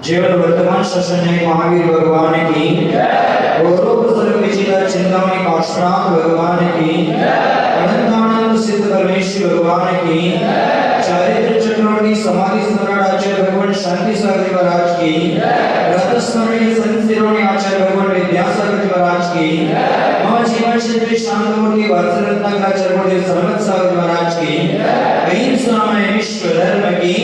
जीवन वर्तमान शासन है महावीर भगवान की गौरव सर्व विजिता चिंतामणि काष्णांग भगवान की अनंतानंद सिद्ध परमेश्वर भगवान की चारित्र चक्रवर्ती समाधि स्मरण आचार्य भगवान शांति सागर महाराज की रथ स्मरणीय संत शिरोमणि आचार्य भगवान विद्यासागर महाराज की मम जीवन क्षेत्र शांतमूर्ति वत्सरत्न आचार्य सर्वत सागर महाराज की अहिंसा में विश्व धर्म की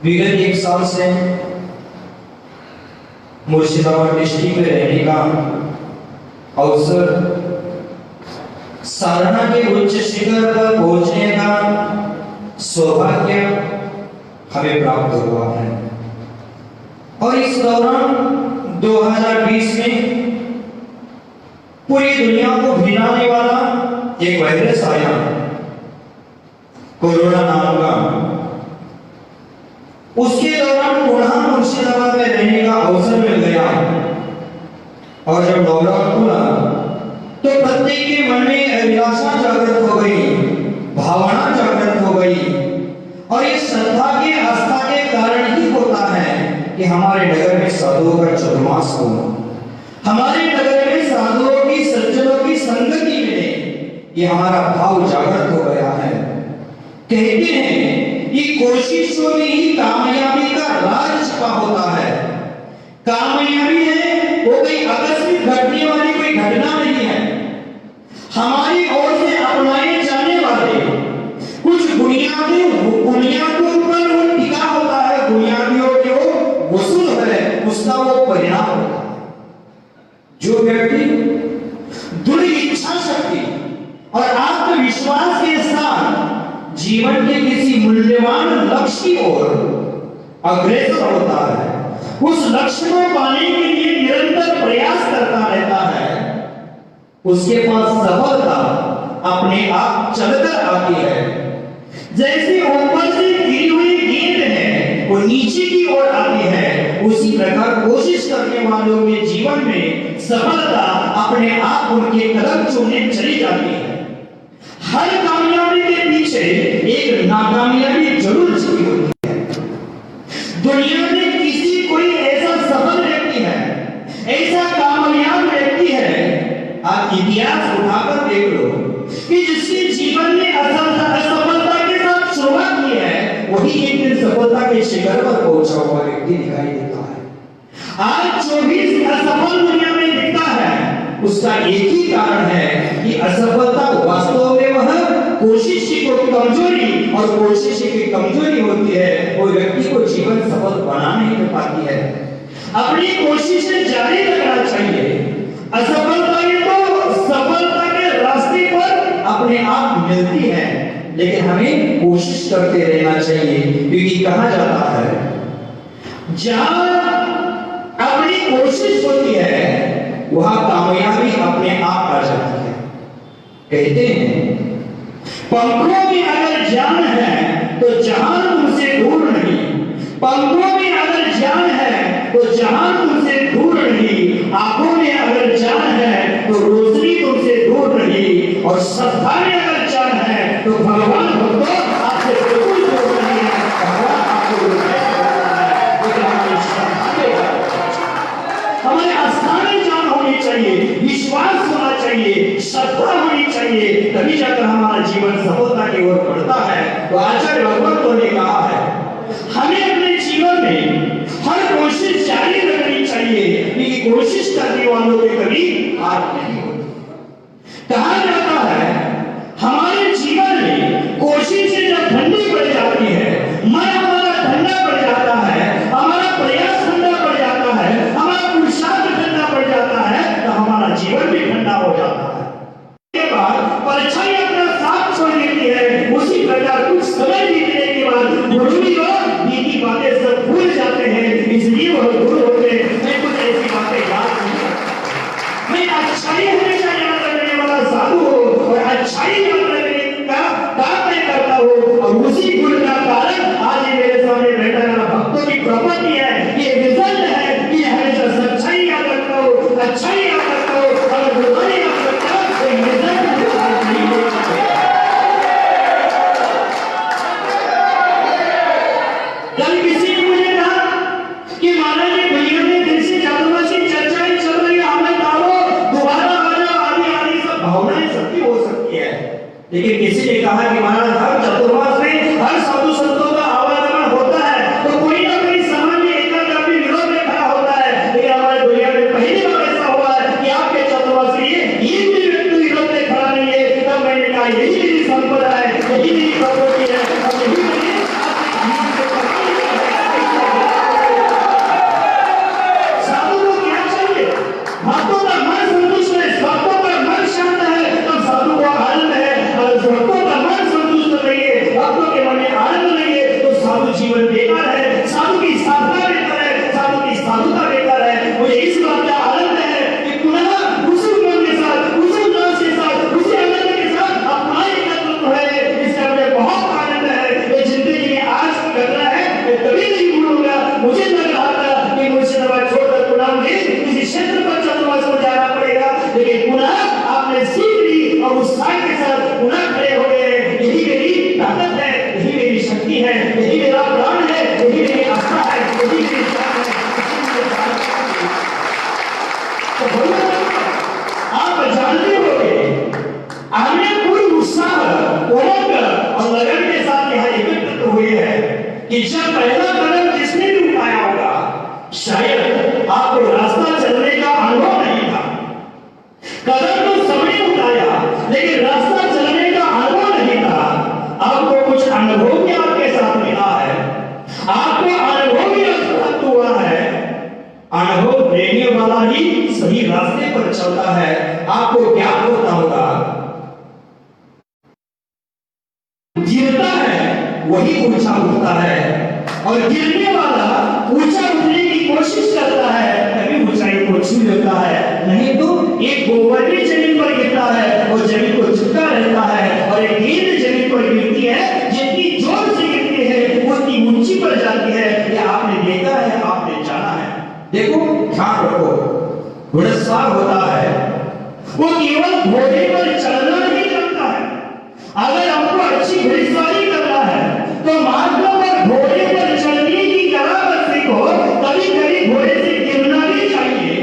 विगत एक साल से मुर्शिदाबाद डिस्ट्रिक्ट में रहने का अवसर, साधना के उच्च शिखर पर पहुंचने का सौभाग्य हमें प्राप्त हुआ है। और इस दौरान 2020 में पूरी दुनिया को भिड़ाने वाला एक वायरस आया, कोरोना नाम का। उसके दौरान पुनः मुर्शिदाबाद में रहने का अवसर मिल गया और जब लॉकडाउन खुला तो प्रत्येक के मन में अभिलाषा जागृत हो गई, भावना जागृत हो गई। और इस श्रद्धा के आस्था के कारण ही होता है कि हमारे नगर में साधुओं का चतुर्मास हो, हमारे नगर में साधुओं की सज्जनों की संगति मिले, ये हमारा भाव जागृत हो गया है। कहते हैं कि कोशिशों में ही कामयाबी का राज छिपा होता है। कामयाबी है वो कोई आकस्मिक घटने वाली कोई घटना नहीं है, हमारी ओर से अपनाए जाने वाले कुछ बुनियादियों पर वो टिका होता है, बुनियादियों के वो वसूल है, उसका वो परिणाम होता है। जो व्यक्ति दृढ़ इच्छा शक्ति और आत्मविश्वास के साथ जीवन के किसी मूल्यवान लक्ष्य की ओर अग्रसर होता है, उस लक्ष्य को पाने के लिए निरंतर प्रयास करता रहता है, उसके पास सफलता अपने आप चलकर आती है। जैसे ऊपर से गिरी हुई गेंद है वो नीचे की ओर आती है, उसी प्रकार कोशिश करने वालों के जीवन में सफलता अपने आप उनके कदम चूमने चली जाती है। हर कामयाबी के पीछे एक नाकामयाबी जरूर छिपी होती है। दुनिया में किसी कोई ऐसा सफल व्यक्ति है, ऐसा कामयाब व्यक्ति है, आप इतिहास उठाकर देख लो कि जिसके जीवन में असफलता के साथ शुरुआत की है, वही एक दिन सफलता के शिखर पर पहुंचा हुआ व्यक्ति दिखाई देता है। आज 24 असफल दुनिया में दिखता है, उसका एक ही कारण है कि असफलता वास्तव में वह कोशिश की कमजोरी, और कोशिश की कमजोरी होती है वो व्यक्ति को जीवन सफल बना नहीं पाती है। अपनी कोशिशें जारी रखना चाहिए। असफलता तो सफलता के रास्ते पर अपने आप मिलती है, लेकिन हमें कोशिश करते रहना चाहिए, क्योंकि कहा जाता है जहां अपनी कोशिश होती है वहां कामयाबी अपने आप आ जाती है। कहते हैं पंखों में अगर जान है तो जहान तुमसे दूर नहीं, पंखों में अगर जान है तो जहान तुमसे दूर नहीं, आंखों में अगर जान है तो रोशनी तुमसे दूर नहीं, और श्रद्धा में अगर जान है तो भगवान भक्तों आपसे बिल्कुल दूर नहीं है, भगवान आपको हमारे आस्थाने जान होनी चाहिए, विश्वास होना चाहिए, श्रद्धा होनी चाहिए, तभी जाकर हमारा जीवन सफलता की ओर बढ़ता है। तो आचार्य भगवत ने कहा है हमें अपने जीवन में हर कोशिश जारी रखनी चाहिए, क्योंकि कोशिश करने वालों के कभी हार नहीं होती। कहा जाता है हमारे जीवन में कोशिशें जब ठंडी पड़ जाती है, मन हमारा ठंडा पड़ जाता है, हमारा प्रयास ठंडा पड़ जाता है, हमारा पुरुषार्थ ठंडा पड़ जाता है, तो हमारा जीवन भी ठंडा हो जाता है। के बाद परछाई अपना साथ छोड़ देती है, उसी प्रकार कुछ समय बीतने के बाद जरूरी लोग नीति बातें सब भूल जाते हैं, इसलिए वह दूर होते हैं। कुछ ऐसी बातें याद नहीं, मैं अच्छाई हमेशा याद रखने वाला साधु हो और अच्छाई याद रखने का काम मैं करता हूँ, और उसी गुण का कारण आज मेरे सामने बैठा मेरा भक्तों की प्रॉपर्टी है, ये रिजल्ट है कि हमेशा सच्चाई याद रखता हूँ, अच्छाई याद रखता हूँ, अगर बुराई याद रखता हूँ तो रिजल्ट नहीं होता। कल किसी ने मुझे कहा कि महाराज जी दुनिया में जैसी जादूबाजी चर्चाएं चल रही है, हमें डालो दोबारा आ जाओ, आदि आदि सब भावनाएं सबकी हो सकती है, लेकिन किसी ने कहा कि महाराज हर चतुर्मास में हर साधु संतों का आवागमन होता है, तो कोई ना कोई सामान्य एकाग्रता विरोध में खड़ा होता है, लेकिन हमारे दुनिया में पहली बार ऐसा हुआ है कि आपके चतुर्मास में एक भी व्यक्ति विरोध में खड़ा नहीं है। तब मैंने कहा यही मेरी संपदा है, यही मेरी प्रॉपर्टी है, और यही मेरी साधु को क्या चाहिए? भक्तों का मन संतुष्ट है, भक्तों का मन शांत है, तो साधु को आनंद है। और भक्तों का मन संतुष्ट नहीं है, भक्तों के मन में आनंद नहीं है, तो साधु जीवन बेकार है, साधु की साधना बेकार है, साधु की साधुता बेकार है। मुझे इस बात का आनंद है कि पुनः उसी मन के साथ, उसी उल्लास के साथ, उसी आनंद के साथ अपना एकत्व है, इसका मुझे बहुत आनंद है। ये जिंदगी में आज करना है, मैं कभी नहीं भूलूंगा। मुझे लग रहा था कि मुर्शिदाबाद छोड़कर पुनः मुझे किसी क्षेत्र पर चतुर्मास को जाना पड़ेगा, लेकिन पुनः आपने सीख ली और उत्साह के साथ पुनः खड़े हो गए। यही मेरी ताकत है, यही मेरी शक्ति है, यही मेरा प्राण है, यही मेरी आस्था है, यही मेरी जान है। तो आप जानते होंगे हमने पूरी उत्साह, उमंग और लगन के साथ यहाँ एकत्रित हुए हैं कि जब पहला कदम जिसने भी उठाया होगा, शायद आपको रास्ता चलने का अनुभव नहीं था। कदम तो सबने उठाया, लेकिन रास्ता चलने का अनुभव नहीं था। आपको कुछ अनुभव भी आपके साथ मिला है, आपको अनुभव भी प्राप्त हुआ है। अनुभव देने वाला ही सही रास्ते पर चलता है। आपको क्या होता होगा, गिरता है वही ऊंचा उठता है, और गिरने वाला ऊंचा उठने की कोशिश करता है, तभी ऊंचाई को छू लेता है। नहीं तो एक गोबर भी जमीन पर गिरता है और जमीन को चिपका रहता है, और एक गेंद जमीन पर गिरती है, जितनी जोर से गिरती है उतनी ऊंची पर जाती है। ये आपने देखा है, आपने जाना है। देखो ध्यान रखो, घुड़सवार होता है वो केवल घोड़े पर चढ़ना नहीं जानता है। अगर हमको अच्छी घुड़सवारी करना है तो मार्ग पर घोड़े पर चढ़ने की कला बच्चे को कभी कभी घोड़े से गिरना भी चाहिए,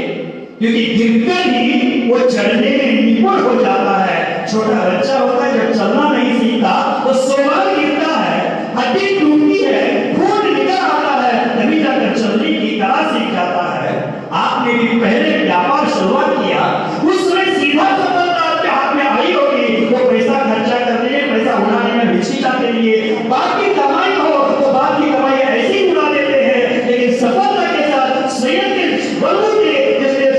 क्योंकि गिरकर ही वो चढ़ने में निपुण हो जाता है। छोटा बच्चा होता है, जब चलना नहीं सीखता तो 100 बार गिरता है, हड्डी टूटती है, खून निकल आता है, तभी जाकर चलने की कला सीख जाता है। आपने भी पहले व्यापार शुरुआत किया, उस समय सीधा सफलता आपके हाथ में आई होगी, वो पैसा खर्चा करने में, पैसा उड़ाने में हिचकिचाते लिए, बाकी कमाई हो तो बाकी कमाई ऐसी उड़ा देते हैं, लेकिन सफलता के साथ स्वयं के बलबूते जिसने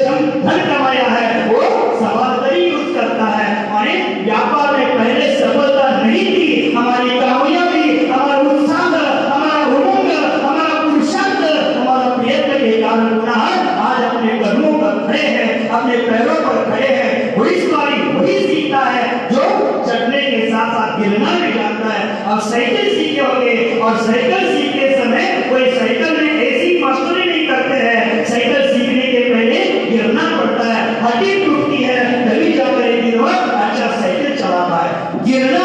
धन कमाया है वो सफलता ही यूज करता है। हमारे व्यापार में पहले सफलता नहीं थी, हमारी कामयाबी, हमारा उत्साह, हमारा उमंग, हमारा पुरुषार्थ, हमारा प्रयत्न के कारण पुनः आज अपने कदमों पर खड़े हैं, अपने पैरों पर खड़े हैं। घुड़सवारी वही सीखता है जो चढ़ने के साथ साथ गिरना भी जानता है। अब साइकिल सीखे होंगे, और साइकिल सीखते समय कोई साइकिल में ऐसी मास्टरी नहीं करते हैं, साइकिल सीखने के पहले गिरना पड़ता है, हड्डी टूटती है, तभी जाकर एक दिन अच्छा साइकिल चलाता है। गिरना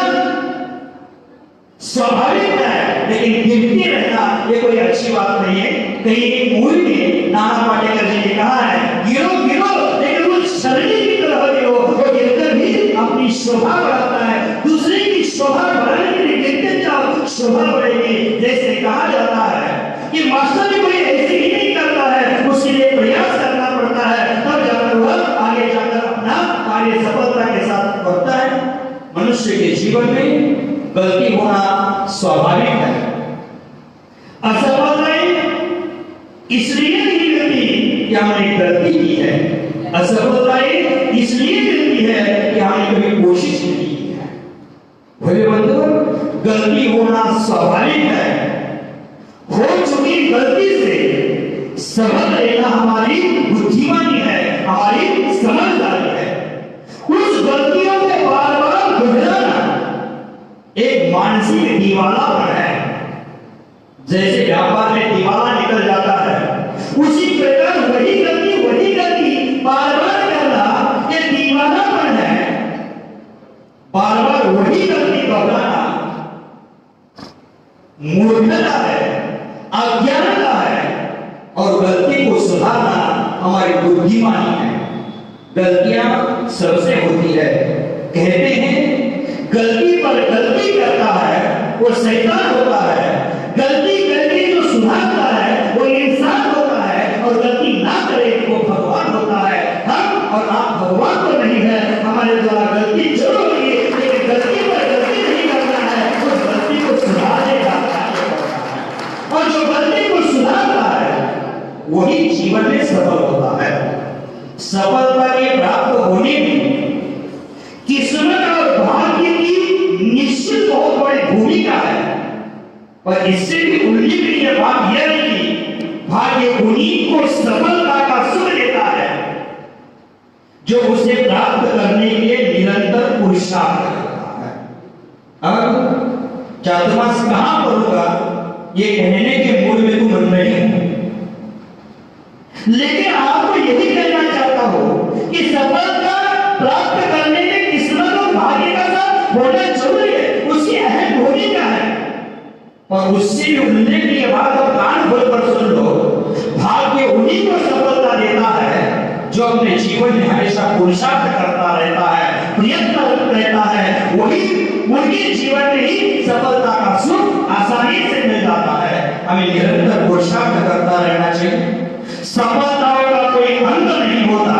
स्वाभाविक है, लेकिन गिरते रहना ये कोई अच्छी बात नहीं है। कहीं एक मूवी में नाना पाटेकर जी ने कहा है, गिरो गिरो लेकिन वो शरणी की तरह गिरो। वो गिरकर भी अपनी शोभा बढ़ाता है, दूसरे की शोभा बढ़ाने के लिए गिरते जाओ, शोभा बढ़ेगी। जैसे कहा जाता है कि मास्टर भी कोई ऐसे ही नहीं करता है, उसके लिए प्रयास करना पड़ता है, तब जाकर वह आगे जाकर अपना कार्य सफलता के साथ करता है। मनुष्य के जीवन में गलती होना स्वाभाविक है। असफलताएं इसलिए नहीं मिलती कि हमने गलती की है, असफलताएं इसलिए मिलती है कि हमने कभी कोशिश नहीं की है। भले बंधु, गलती होना स्वाभाविक है। हो चुकी गलती से सबक लेना हमारी बुद्धिमानी है, हमारी समझदारी है। उस गलतियों को बार बार दोहराना एक मानसिक दीवानापन है। जैसे व्यापार में दीवाना निकल जाता है, उसी प्रकार वही गलती बार बार करना ये दीवानापन है। बार बार वही गलती दोहराना मूर्खता है, अज्ञानता है, और गलती को सुधारना हमारी बुद्धिमानी है। गलतियां सबसे होती है। कहते हैं गलती पर गलती करता है वो शैतान होता है, गलती करके जो सुधारता है वो इंसान होता है, और गलती ना करे वो भगवान होता है। हम और आप भगवान तो नहीं है, हमारे द्वारा गलती जरूर होगी, लेकिन गलती पर गलती नहीं करना है, उस गलती को सुधारने का कार्य करना है। और जो गलती को सुधारता है वही जीवन में सफल होता है। सफलता के प्राप्त होने में किस्मत और भाग्य की निश्चित बहुत बड़ी भूमिका है, पर इससे भी उल्लेखनीय बात यह है कि भाग्य उन्हीं को सफलता का सुख देता है जो उसे प्राप्त करने के लिए निरंतर पुरुषार्थ करता है। अब चातुर्मास कहां पढ़ूंगा ये कहने के मूड में तुम नहीं हो, लेकिन आपको यही कहना चाहता हूं कि सफलता प्राप्त करने में किस्मत और भाग्य का साथ होना जरूरी है, उसकी अहम भूमिका है। और उससे भी उल्लेखनीय बात अब कान खोल कर सुन लो। भाग्य उन्हीं को सफलता देता है जो अपने जीवन में हमेशा पुरुषार्थ करता रहता है, प्रयत्न रहता है, वही उनके जीवन में ही सफलता का सुख आसानी से मिल जाता है। हमें निरंतर पुरुषार्थ करता रहना चाहिए। सफलताओं का कोई अंत नहीं होता।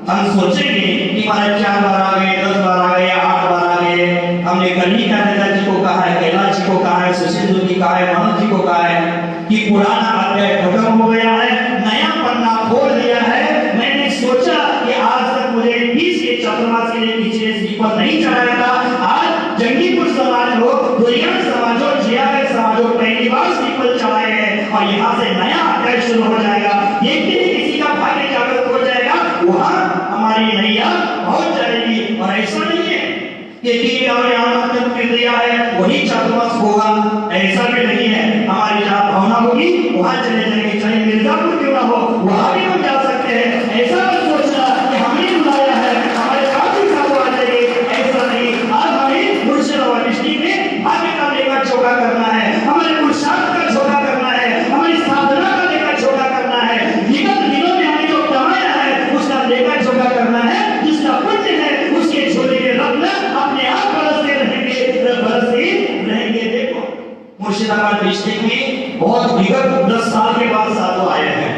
हम सोचेंगे कि हमारे 4 बार आ गए, 10 बार आ गए, 8 बार आ गए, हमने कन्हैया नेताजी को कहा है, कैलाश जी को कहा है, सुशील जी कहा है, मनोज जी को कहा है कि पुराना अध्याय खत्म हो गया है, नया पन्ना खोल दिया है। मैंने सोचा कि आज तक मुझे 20 के चातुर्मास के लिए पीछे श्रीफल नहीं चढ़ाया था। आज जंगीपुर समाज हो, दुर्यान समाज हो, जियागढ़ समाज हो, पहली बार श्रीफल चढ़ाए हैं और यहाँ से नया अध्याय शुरू हो जाएगा। देखते हैं किसी का भाग्य जागृत हो जाएगा, वहां हमारी नैया पहुंच जाएगी। और ऐसा नहीं है कि तीन और यहाँ फिर दिया है वही चातुर्मास होगा, ऐसा भी नहीं है। हमारी जहाँ भावना होगी वहां चले जाएंगे, चाहे मिर्जापुर क्यों ना हो वहां भी हम जा सकते हैं। ऐसा मत सोचना कि हमने बुलाया है हमारे काफी साथ आ जाएंगे, ऐसा नहीं। आज हमें मुर्शिदाबाद डिस्ट्रिक्ट में भाग्य का लेकर चौका करना है, हमारे पुरुषार्थ का चौका करना है, हमारी साधना का लेकर चौका करना है। विगत दिनों में हमने जो कमाया है उसका लेकर चौका करना है, जिसका पुण्य है उसके झोले में रत्न अपने आप बरसते रहेंगे। देखो मुर्शिदाबाद डिस्ट्रिक्ट में बहुत विगत 10 साल के बाद साधु आए हैं,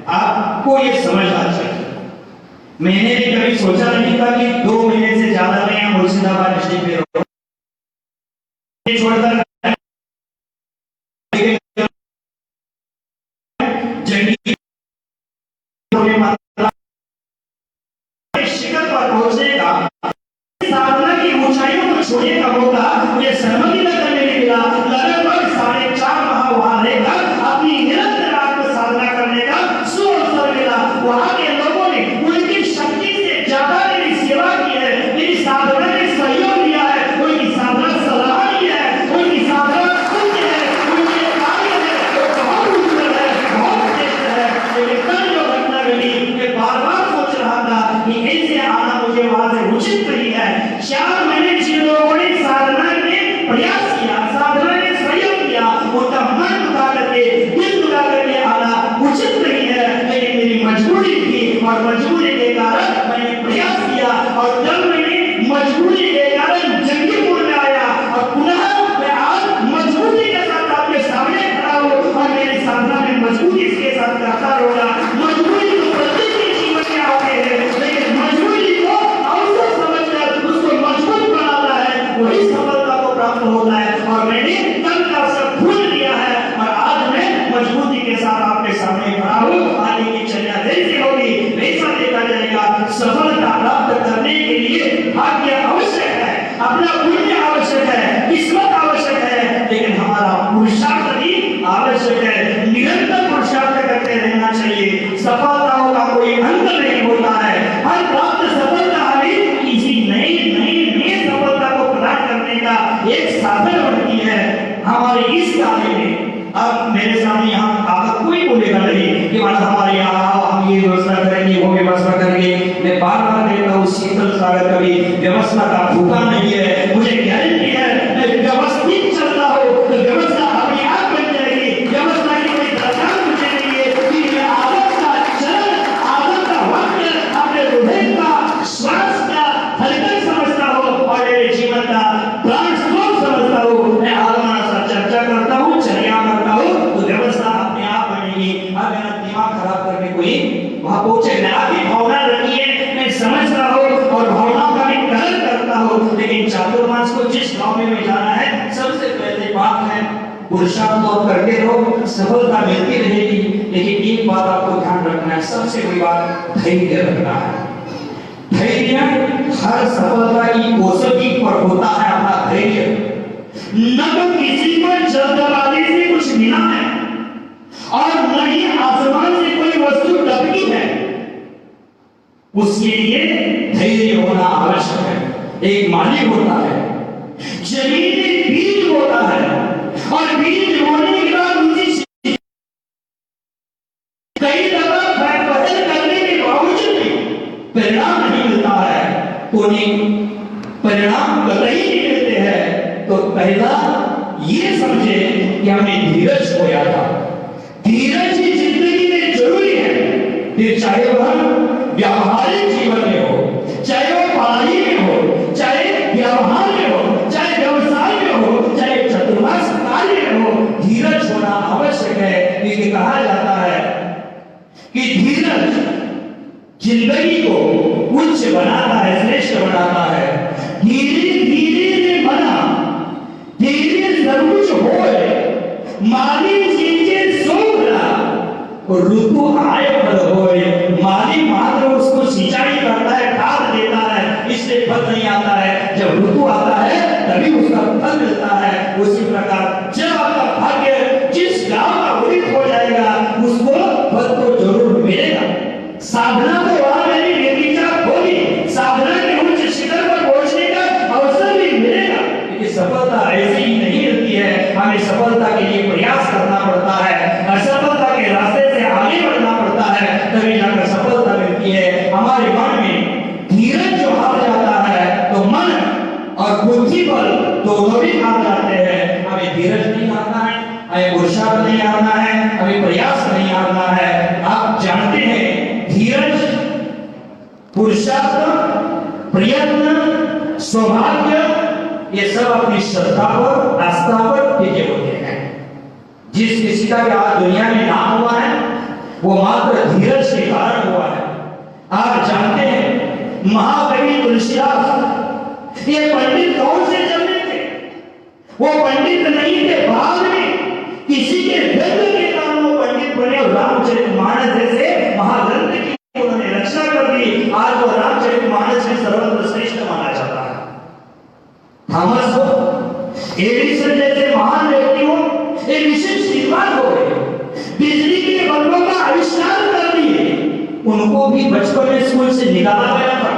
आपको ये समझना चाहिए। मैंने भी कभी सोचा नहीं था कि 2 महीने से ज्यादा मैं यहाँ मुर्शिदाबाद डिस्ट्रिक्ट में रहूं, छोड़कर शिखर पर पहुंचने का, साधना की ऊंचाइयों को छूने का मौका मुझे सहमति न करने में मिला। लगभग 4.5 माह वहां रहकर अपनी निरंतर आत्म साधना करने का सुअवसर मिला। वहां के लोगों ने उनकी शक्ति से ज्यादा मेरी सेवा की है, मेरी साधना में सहयोग दिया है, उनकी साधना सराहनीय है, उनकी साधना पुण्य है, उनके कार्य है वो बहुत उज्जवल है, बहुत श्रेष्ठ है। लेकिन कल जो घटना घटी मैं बार-बार सोच रहा था कि ऐसे आना मुझे वहां से उचित नहीं है। 4 महीने जिन लोगों ने साधना मजबूरी थी और मजबूरी के कारण मैंने प्रयास किया और जब मैंने मजबूरी के कारण जंगीपुर में आया और पुनः मैं आज मजबूरी के साथ आपके सामने खड़ा हूँ और मेरी साधना में मजबूरी के साथ करता रहूंगा। मजबूरी तो प्रत्येक के जीवन में आते हैं, लेकिन मजबूरी को अवसर समझकर उसको मजबूत बनाता है, वही सफलता को प्राप्त होता है। और मैंने कल का सब भूल दिया है और आज मैं मजबूती के साथ आपके सामने खड़ा हूँ। आगे की चर्चा जैसी होगी वैसा देखा जाएगा। सफलता प्राप्त करने के लिए भाग्य आवश्यक है, अपना पुण्य आवश्यक है, किस्मत आवश्यक है, लेकिन हमारा पुरुषार्थ भी आवश्यक है। निरंतर पुरुषार्थ करते रहना चाहिए। सफलताओं का कोई अंत नहीं होता है। हर प्राप्त सफलता हमें किसी नई सफलता को प्रदान करने का एक साधन बनती है। हमारे इस कार्य में अब मेरे सामने यहाँ आकर कोई बोलेगा नहीं कि मतलब हमारे यहाँ हम ये व्यवस्था करेंगे, वो व्यवस्था करेंगे। मैं बार-बार कहता हूँ शीतल सागर कभी व्यवस्था का भूखा नहीं है। मुझे गारंटी है मैं व्यवस्थित चलता हूँ तो व्यवस्था अपने आप बन जाएगी। व्यवस्था की कोई दरकार मुझे नहीं है कि मैं आदत का चरण, आदत का वक्त अपने हृदय का श्वास का धड़कन समझता हूँ और मेरे जीवन का प्राण स्रोत समझता हूँ। मैं आत्मा से चर्चा करता हूँ, चर्या करता हूँ तो व्यवस्था अपने आप बनेगी। अब मेरा दिमाग खराब करके कोई वहां पहुंचे ना। आपकी भावना रखी है, मैं समझ रहा हूँ और भावनाओं का भी कदर करता हूँ, लेकिन चातुर्मास को जिस गांव में जाना है सबसे पहले बात है पुरुषार्थ तो करते रहो, सफलता मिलती रहेगी। लेकिन एक बात आपको ध्यान रखना है, सबसे बड़ी बात धैर्य रखना है। धैर्य हर सफलता की कसौटी पर होता है अपना धैर्य। न तो किसी को जल्दबाजी से कुछ मिला है और न ही आसमान से कोई वस्तु टपकी है, उसके लिए धैर्य होना आवश्यक है। एक माली होता है, जमीन में बीज होता है और बीज बोने के बाद उसी कई दफा बदल करने के बावजूद भी परिणाम नहीं मिलता है, कोई परिणाम कतई नहीं मिलते हैं, तो पहला ये समझे कि हमें धीरज खोया था। धीरज ही जिंदगी में जरूरी है। फिर चाहे वह व्यावहारिक जीवन में हो, चाहे वो पढ़ाई में हो, चाहे व्यवहार में हो, चाहे व्यवसाय में हो, चाहे चतुर्मास कार्य में हो, धीरज होना आवश्यक है। क्योंकि कहा जाता है कि धीरज जिंदगी को उच्च बनाता है, श्रेष्ठ बनाता है। धीरे धीरे ने बना धीरे सब कुछ होए, माली सींचे सोखला और ऋतु आए फल होए। माली मात्र उसको सिंचाई करता है, खाद देता है, इससे फल नहीं आता है। जब ऋतु आता है तभी उसका फल मिलता है। उसी प्रकार जब आपका भाग्य जिस गांव का उदित हो जाएगा उसको फल तो जरूर मिलेगा। साधना तो वहां मेरी निर्विचार होगी, साधना के उच्च शिखर पर पहुंचने का अवसर भी मिलेगा। लेकिन सफलता ऐसे ही नहीं मिलती है, हमें सफलता के लिए प्रयास करना पड़ता है, असफलता के रास्ते से आगे बढ़ना पड़ता है, तभी जाकर सफलता मिलती है। हमारे मन में धीरज जो हार जाता है तो मन और बुद्धि बल दोनों भी हार जाते हैं। हमें धीरज नहीं हारना है, हमें पुरुषार्थ नहीं हारना है, हमें प्रयास नहीं हारना है। आप जानते हैं धीरज, पुरुषार्थ, प्रयत्न, सौभाग्य ये सब अपनी श्रद्धा पर, आस्था पर टिके होते हैं। जिस किसी का भी आज दुनिया में नाम हुआ है वो मात्र धीरज के कारण हुआ है। आप जानते हैं महाकवि तुलसीदास ये पंडित कौन से जन्मे थे? वो पंडित नहीं थे, बाद में किसी के व्यंग के कारण वो पंडित बने और रामचरितमानस जैसे महाग्रंथ की उन्होंने रचना कर दी। आज वो रामचरितमानस में सर्वत्र श्रेष्ठ माना जाता है। थॉमस एडिसन जैसे महान व्यक्तियों एक विशेष विद्वान हो गए, बिजली के बल्बों का आविष्कार कर दिए। उनको भी बचपन में स्कूल से निकाला गया था।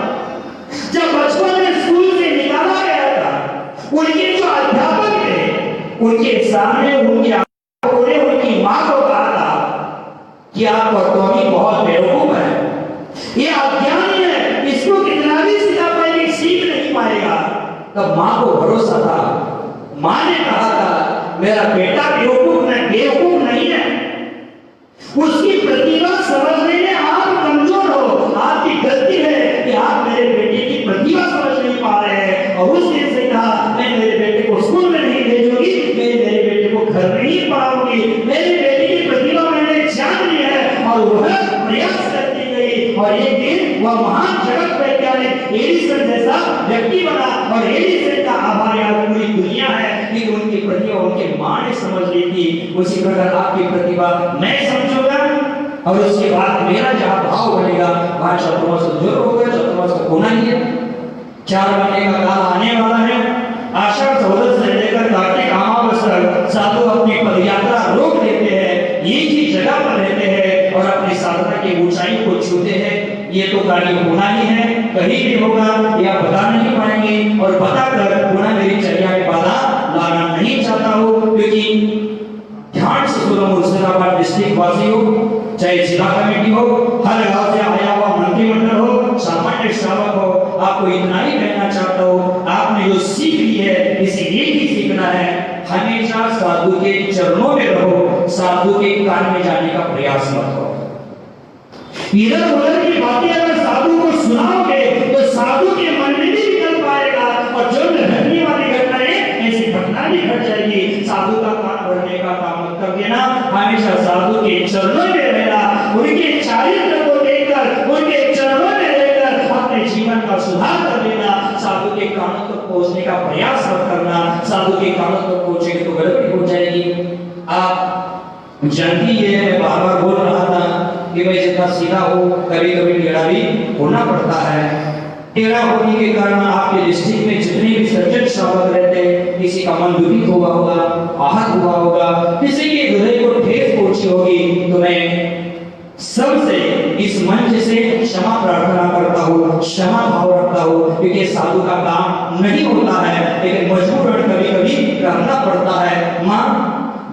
जब बचपन में स्कूल से निकाला गया था, उनके जो अध्यापक थे उनके सामने उनकी मां को कहा था कि आपका टॉमी बहुत बेवकूफ है, ये अज्ञानी है, इसको कितना भी सीधा पहले सीख नहीं पाएगा। तब मां को भरोसा था, मां ने कहा था मेरा बेटा बेवकूफ नहीं है। उसकी प्रतिभा समझने में आप वह महान जगत वैज्ञानिक एडिसन जैसा व्यक्ति बना और एडिसन का आभार आज पूरी दुनिया है कि उनकी प्रतिभा उनके मां ने समझ ली थी। उसी प्रकार आपकी प्रतिभा मैं समझूंगा और उसके बाद मेरा जहां भाव बनेगा वहां शत्रुओं से दूर होगा, शत्रुओं से होना ही है। 4 महीने का काल आने वाला है। आषाढ़ 14 से लेकर कार्तिक अमावस्या तक साधु अपनी पदयात्रा रोक देते हैं, एक ही जगह पर रहते हैं और अपनी साधना की ऊंचाई को छूते हैं। ये तो कार्य होना ही है, कहीं भी होगा या बता नहीं पाएंगे और बताकर पुनः मेरी चर्या में बाधा लाना नहीं चाहता हूँ, क्योंकि ध्यान से सुनो मुर्शिदाबाद डिस्ट्रिक्ट वासी हो, चाहे जिला कमेटी हो, हर गांव से आया हुआ मंत्रिमंडल हो, सामान्य श्रावक हो, आपको इतना ही कहना चाहता हूँ, आपने जो सीख ली है इसे एक ही सीखना है, हमेशा साधु के चरणों में रहो, साधु के कान में जाने का प्रयास मत करो। इधर उधर की बातें अगर साधु को सुनाओगे तो साधु के मन में भी निकल पाएगा और जो घटने वाली घटनाएं ऐसी घटना भी घट जाएगी। साधु का कान भरने का काम मत कर देना, हमेशा साधु के चरणों में रहना, उनके चारित्र को देखकर उनके चरणों में रहकर अपने जीवन का सुधार कर लेना। साधु के कानों तक पहुंचने का प्रयास मत करना, साधु के कानों तक पहुंचेंगे तो गड़बड़ी हो जाएगी। आप जानती है, मैं बार-बार बोल रहा था कि भाई जितना सीधा हो कभी-कभी टेढ़ा भी होना पड़ता है। टेढ़ा होने के कारण आपके डिस्ट्रिक्ट में जितने भी सज्जन श्रावक रहते हैं, किसी का मन दुखित हुआ होगा, आहत हुआ होगा, किसी के हृदय को ठेस पहुंची होगी, तो मैं सबसे इस मंच से क्षमा प्रार्थना करता हूँ, क्षमा भाव रखता हूँ, क्योंकि साधु का काम नहीं होता है, लेकिन मजबूरन कभी-कभी करना पड़ता है। माँ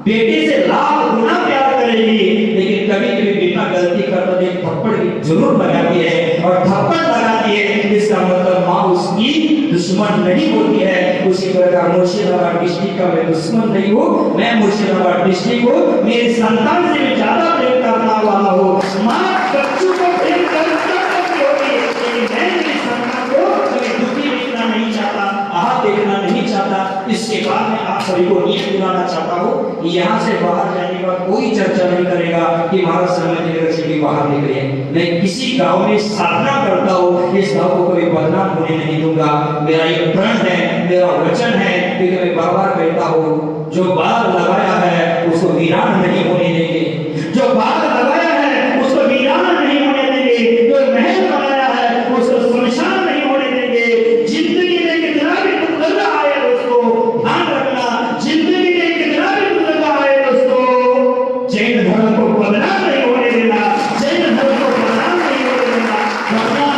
बेटे से लाख गुना प्यार करेगी, लेकिन कभी-कभी बेटा गलती करता है थप्पड़ जरूर लगाती है, और थप्पड़ लगाती है इसका मतलब माँ उसकी दुश्मन नहीं होती है। उसी प्रकार मुर्शिदाबाद डिस्ट्रिक्ट का मैं दुश्मन नहीं हूँ, मैं मुर्शिदाबाद डिस्ट्रिक्ट को मेरे संतान से भी ज्यादा प्रेम करना वाला हूँ। माँ बच्चों को प्रेम करती होगी, लेकिन मैं मेरे संतान को कभी दुखी देखना नहीं चाहता, आहत देखना नहीं चाहता। इसके बाद मैं आप सभी को नियम दिलाना चाहता हूँ, यहाँ से बाहर जाने का कोई चर्चा नहीं करेगा कि महाराज समझ से भी बाहर निकले। मैं किसी गांव में साधना करता हूँ, इस गांव को कभी बदनाम होने नहीं दूंगा। मेरा एक प्रण है, मेरा वचन है, क्योंकि मैं बार-बार कहता हूँ, जो बाग लगाया है उसको वीरान नहीं होने देंगे, जो बाग लगाया है उसको वीरान नहीं होने देंगे, जो महल बनाया है उसको सुनसान नहीं होने देंगे। जिंदगी में कितना भी दुख लगा है दोस्तों, ध्यान रखना, जिंदगी में कितना भी दुख लगा है दोस्तों, जैन धर्म को बदनाम नहीं होने देना, जैन धर्म को बदनाम नहीं होने देना, वरना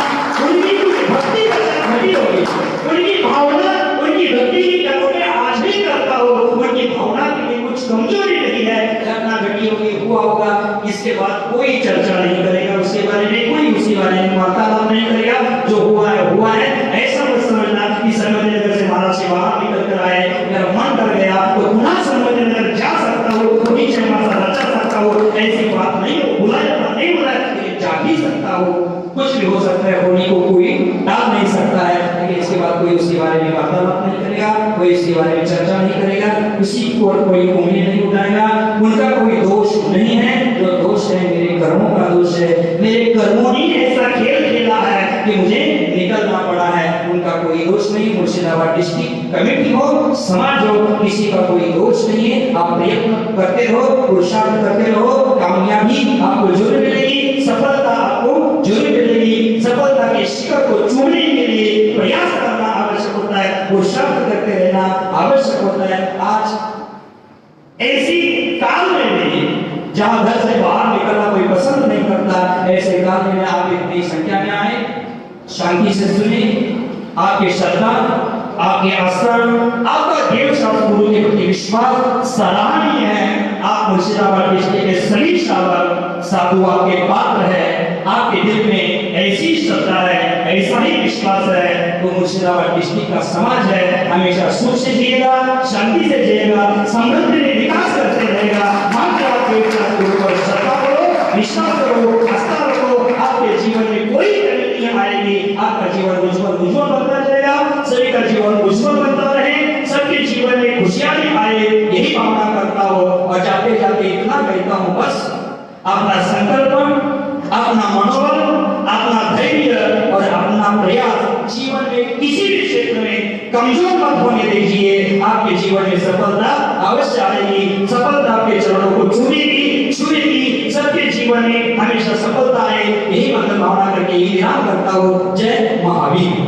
उनकी भक्ति घटी होगी, उनकी भावना, उनकी भक्ति की कदर मैं आज भी करता हूँ, उनकी भावना की कुछ कमजोरी नहीं है, घटना घटी होगी, हुआ होगा, इसके बाद कोई चर्चा नहीं करेगा उसके बारे में, कोई उसके बारे में वार्तालाप नहीं करेगा। जो हुआ है, ऐसा मत समझना कि संगमनगर से महाराज से बाहर निकल कर आए, मेरा मन डर गया तो पुनः संगमनगर जा सकता हूँ, वही जय माता रचा सकता हूँ, ऐसी बात नहीं हो, बुला जाता नहीं बुला, लेकिन जा भी सकता हूँ। कुछ भी हो सकता है, होने को कोई टाल नहीं सकता है, लेकिन इसके बाद कोई उसके बारे में वार्तालाप नहीं करेगा, कोई इसके बारे में चर्चा नहीं करेगा, किसी को कोई उंगली नहीं उठाएगा। उनका कोई दोष नहीं है, जो दोष है मेरे कर्मों का दोष है, मेरे कर्मों ने ऐसा खेल खेला है कि मुझे निकलना पड़ा है, उनका कोई दोष नहीं। मुर्शिदाबाद डिस्ट्रिक्ट कमेटी हो, समाज हो, किसी का कोई दोष नहीं है। आप प्रयत्न करते रहो, पुरुषार्थ करते रहो, कामयाबी आपको जरूर मिलेगी, सफलता आपको जरूर मिलेगी। सफलता के शिखर को चूमने के लिए प्रयास करना आवश्यक होता है, पुरुषार्थ करते रहना आवश्यक होता है। आज ऐसी काल में भी जहां घर से बाहर निकलना कोई पसंद नहीं करता, ऐसे काल में आप इतनी संख्या में आए, शांति से सुने, आपके श्रद्धा, आपके आश्रम, आपका देव शास्त्र गुरु के प्रति विश्वास सराहनीय है। आप मुर्शिदाबाद डिस्ट्रिक्ट के सभी श्रावक साधु आपके पात्र है, आपके दिल में ऐसी श्रद्धा है, ऐसा ही विश्वास है, तो मुर्शिदाबाद डिस्ट्रिक्ट का समाज है, हमेशा सुख से जिएगा, शांति से जिएगा, समृद्धि में विकास करते रहेगा। मात्र आपके गुरु पर श्रद्धा करो, विश्वास करो, आस्था रखो, आपके जीवन में कोई कमी नहीं आएगी, आपका जीवन उज्जवल बनता जाएगा, सभी का जीवन उज्जवल बनता रहे, सबके जीवन में खुशहाली आए, यही भावना करता हूँ। और जाते जाते इतना कहता हूँ, बस अपना संकल्प, अपना मनोबल, अपना धैर्य कमजोर मत होने दीजिए। आपके जीवन में सफलता अवश्य आएगी, सफलता आपके चरणों को छूएगी छूएगी। सबके जीवन में हमेशा सफलता आए, यही मंगल भावना करके यही विराम करता हूँ। जय महावीर।